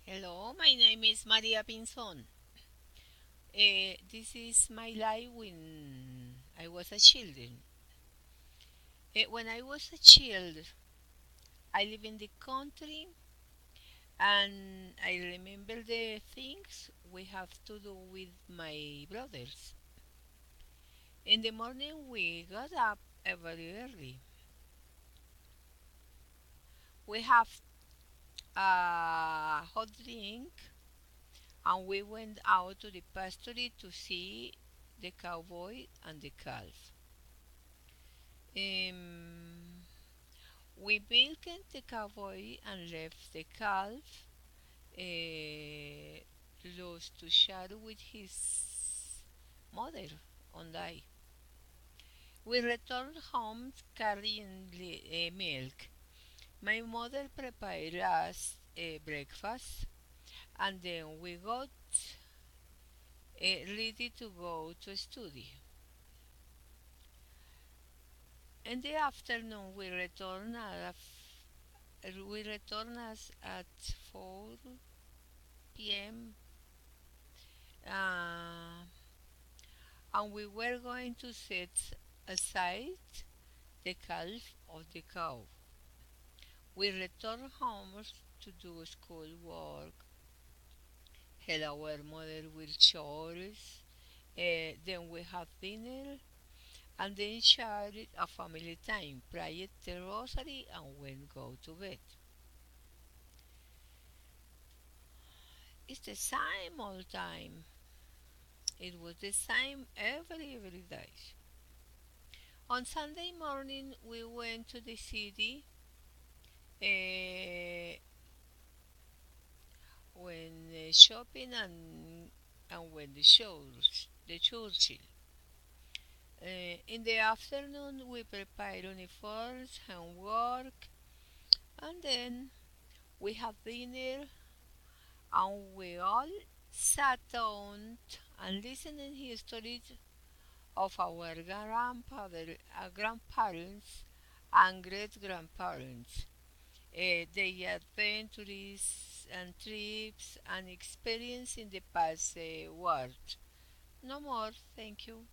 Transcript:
Hello, my name is Maria Pinzon. This is my life when I was a child. When I was a child, I live in the country and I remember the things we have to do with my brothers. In the morning, we got up very early. We have a hot drink and we went out to the pasture to see the cowboy and the calf. Um, we milked the cowboy and left the calf lost to share with his mother on day. We returned home carrying milk. My mother prepared us a breakfast and then we got ready to go to study. In the afternoon we returned us at 4 p.m. Uh, and we were going to set aside the calf of the cow. We returned home to do school work, help our mother with chores, then we have dinner, and then shared a family time, prayed the rosary, and went go to bed. It's the same all time. It was the same every day. On Sunday morning, we went to the city uh, when shopping and when the church. In the afternoon, we prepare uniforms and work, and then we have dinner, and we all sat down and listened to histories of our grandparents and great grandparents, their adventures and trips and experience in the past world. No more, thank you.